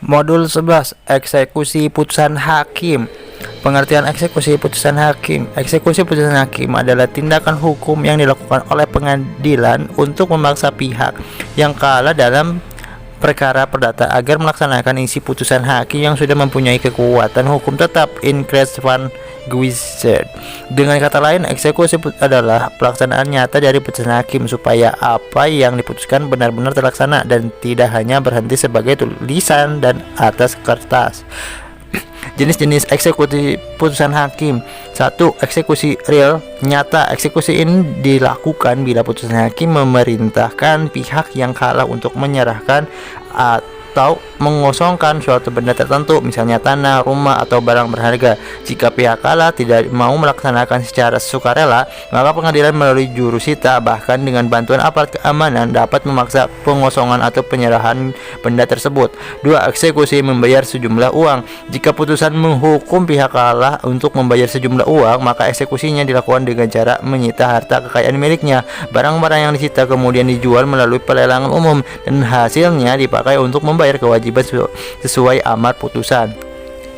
Modul 11. Eksekusi putusan hakim. Pengertian eksekusi putusan hakim. Eksekusi putusan hakim adalah tindakan hukum yang dilakukan oleh pengadilan untuk memaksa pihak yang kalah dalam perkara perdata agar melaksanakan isi putusan hakim yang sudah mempunyai kekuatan hukum tetap in cres van Guizet. Dengan kata lain, eksekusi adalah pelaksanaan nyata dari putusan hakim supaya apa yang diputuskan benar-benar terlaksana dan tidak hanya berhenti sebagai tulisan dan atas kertas. Jenis-jenis eksekusi putusan hakim. 1. Eksekusi real nyata. Eksekusi ini dilakukan bila putusan hakim memerintahkan pihak yang kalah untuk menyerahkan atau mengosongkan suatu benda tertentu, misalnya tanah, rumah, atau barang berharga. Jika pihak kalah tidak mau melaksanakan secara sukarela, maka pengadilan melalui jurusita bahkan dengan bantuan aparat keamanan dapat memaksa pengosongan atau penyerahan benda tersebut. 2. Eksekusi membayar sejumlah uang. Jika putusan menghukum pihak kalah untuk membayar sejumlah uang, maka eksekusinya dilakukan dengan cara menyita harta kekayaan miliknya. Barang-barang yang disita kemudian dijual melalui pelelangan umum dan hasilnya dipakai untuk membayar kewajiban sesuai amar putusan.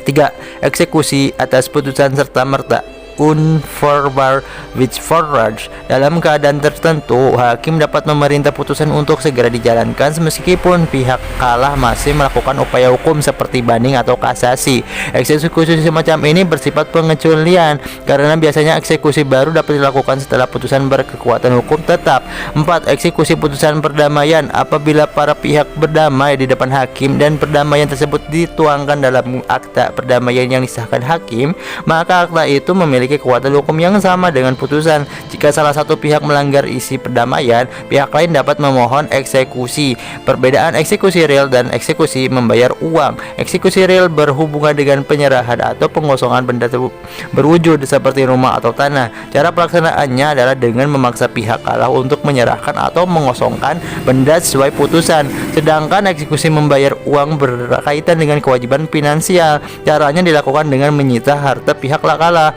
3. Eksekusi atas putusan serta merta unforward with forward. Dalam keadaan tertentu, hakim dapat memerintah putusan untuk segera dijalankan meskipun pihak kalah masih melakukan upaya hukum seperti banding atau kasasi. Eksekusi semacam ini bersifat pengecualian karena biasanya eksekusi baru dapat dilakukan setelah putusan berkekuatan hukum tetap. 4. Eksekusi putusan perdamaian. Apabila para pihak berdamai di depan hakim dan perdamaian tersebut dituangkan dalam akta perdamaian yang disahkan hakim, maka akta itu memiliki kekuatan hukum yang sama dengan putusan. Jika salah satu pihak melanggar isi perdamaian, pihak lain dapat memohon eksekusi. Perbedaan eksekusi real dan eksekusi membayar uang. Eksekusi real berhubungan dengan penyerahan atau pengosongan benda berwujud seperti rumah atau tanah. Cara pelaksanaannya adalah dengan memaksa pihak kalah untuk menyerahkan atau mengosongkan benda sesuai putusan. Sedangkan eksekusi membayar uang berkaitan dengan kewajiban finansial. Caranya dilakukan dengan menyita harta pihak kalah,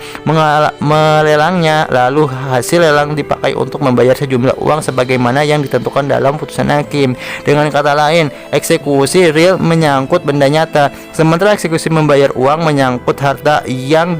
melelangnya, lalu hasil lelang dipakai untuk membayar sejumlah uang sebagaimana yang ditentukan dalam putusan hakim. Dengan kata lain, eksekusi real menyangkut benda nyata, sementara eksekusi membayar uang menyangkut harta yang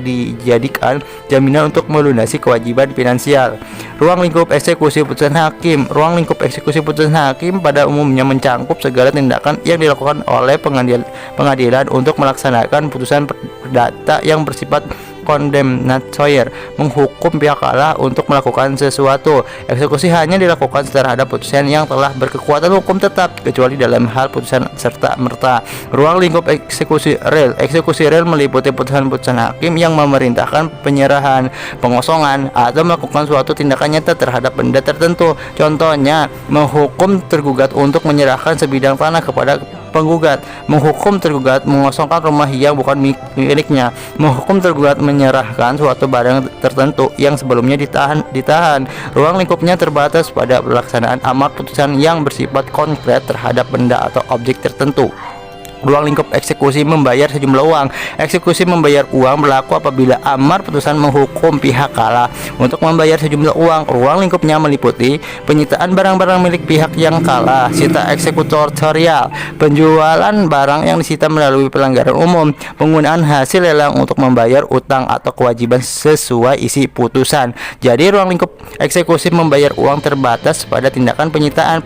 dijadikan jaminan untuk melunasi kewajiban finansial. Ruang lingkup eksekusi putusan hakim. Ruang lingkup eksekusi putusan hakim pada umumnya mencangkup segala tindakan yang dilakukan oleh pengadilan untuk melaksanakan putusan perdata yang bersifat condemnatory, menghukum pihak kalah untuk melakukan sesuatu. Eksekusi hanya dilakukan terhadap putusan yang telah berkekuatan hukum tetap, kecuali dalam hal putusan serta merta. Ruang lingkup eksekusi real. Eksekusi real meliputi putusan-putusan hakim yang memerintahkan penyerahan, pengosongan, atau melakukan suatu tindakan nyata terhadap benda tertentu. Contohnya, menghukum tergugat untuk menyerahkan sebidang tanah kepada penggugat, menghukum tergugat mengosongkan rumah yang bukan miliknya, menghukum tergugat menyerahkan suatu barang tertentu yang sebelumnya ditahan. Ruang lingkupnya terbatas pada pelaksanaan amar putusan yang bersifat konkret terhadap benda atau objek tertentu. Ruang lingkup eksekusi membayar sejumlah uang. Eksekusi membayar uang berlaku apabila amar putusan menghukum pihak kalah untuk membayar sejumlah uang. Ruang lingkupnya meliputi penyitaan barang-barang milik pihak yang kalah, sita eksekutorial, penjualan barang yang disita melalui pelanggaran umum, penggunaan hasil lelang untuk membayar utang atau kewajiban sesuai isi putusan. Jadi ruang lingkup eksekusi membayar uang terbatas pada tindakan penyitaan,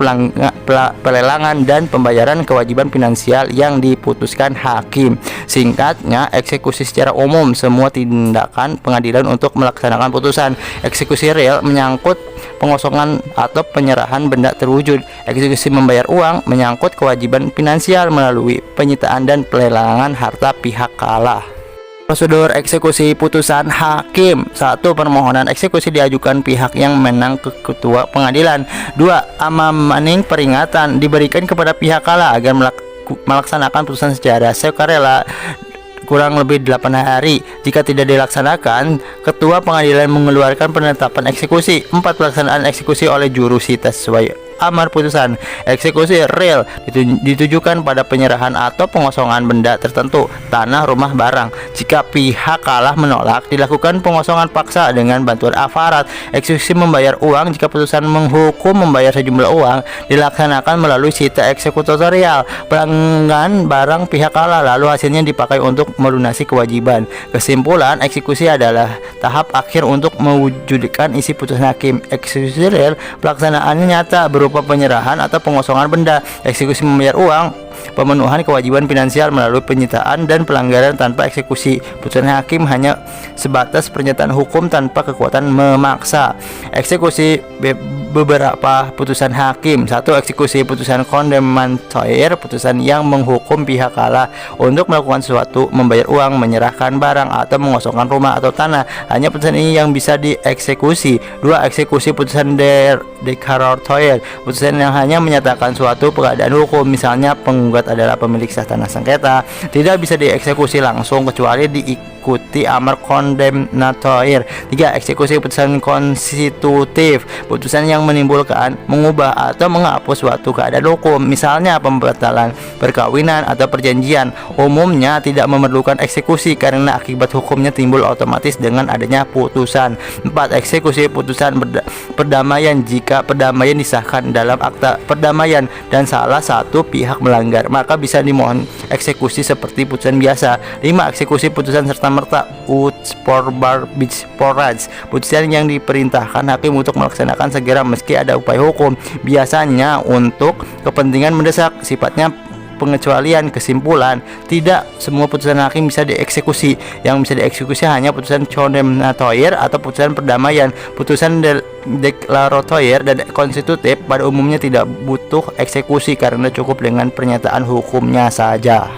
pelelangan, dan pembayaran kewajiban finansial yang diputuskan hakim. Singkatnya, eksekusi secara umum semua tindakan pengadilan untuk melaksanakan putusan. Eksekusi real menyangkut pengosongan atau penyerahan benda terwujud. Eksekusi membayar uang menyangkut kewajiban finansial melalui penyitaan dan pelelangan harta pihak kalah. Prosedur eksekusi putusan hakim. 1. Permohonan eksekusi diajukan pihak yang menang ke ketua pengadilan. 2. Amaning peringatan diberikan kepada pihak kalah agar melaksanakan putusan secara sukarela kurang lebih 8 hari. Jika tidak dilaksanakan, ketua pengadilan mengeluarkan penetapan eksekusi. 4. Pelaksanaan eksekusi oleh jurusita sesuai amar putusan. Eksekusi real ditujukan pada penyerahan atau pengosongan benda tertentu, tanah, rumah, barang. Jika pihak kalah menolak, dilakukan pengosongan paksa dengan bantuan aparat. Eksekusi membayar uang. Jika putusan menghukum membayar sejumlah uang, dilaksanakan melalui sita eksekutorial. Pelanggan barang pihak kalah, lalu hasilnya dipakai untuk melunasi kewajiban. Kesimpulan, eksekusi adalah tahap akhir untuk mewujudkan isi putusan hakim. Eksekusi real pelaksanaannya nyata berupa penyerahan atau pengosongan benda. Eksekusi membayar uang, pemenuhan kewajiban finansial melalui penyitaan dan pelanggaran tanpa eksekusi. Putusan hakim hanya sebatas pernyataan hukum tanpa kekuatan memaksa. Eksekusi beberapa putusan hakim. 1. Eksekusi putusan condemnatory, putusan yang menghukum pihak kalah untuk melakukan sesuatu, membayar uang, menyerahkan barang, atau mengosongkan rumah atau tanah. Hanya putusan ini yang bisa dieksekusi. 2. Eksekusi putusan declaratory, putusan yang hanya menyatakan suatu keadaan hukum, misalnya penggugat adalah pemilik sah tanah sengketa, tidak bisa dieksekusi langsung kecuali diikuti amar condemnatory. 3. Eksekusi putusan konstitutif, putusan yang menimbulkan, mengubah atau menghapus suatu keadaan hukum, misalnya pembatalan perkawinan atau perjanjian. Umumnya tidak memerlukan eksekusi karena akibat hukumnya timbul otomatis dengan adanya putusan. 4. Eksekusi putusan perdamaian, jika perdamaian disahkan dalam akta perdamaian dan salah satu pihak melanggar, maka bisa dimohon eksekusi seperti putusan biasa. 5. Eksekusi putusan serta-merta ut barbich porage, putusan yang diperintahkan hakim untuk melaksanakan segera meski ada upaya hukum, biasanya untuk kepentingan mendesak, sifatnya pengecualian. Kesimpulan, tidak semua putusan hakim bisa dieksekusi. Yang bisa dieksekusi hanya putusan condemnatory atau putusan perdamaian. Putusan declaratory dan konstitutif pada umumnya tidak butuh eksekusi karena cukup dengan pernyataan hukumnya saja.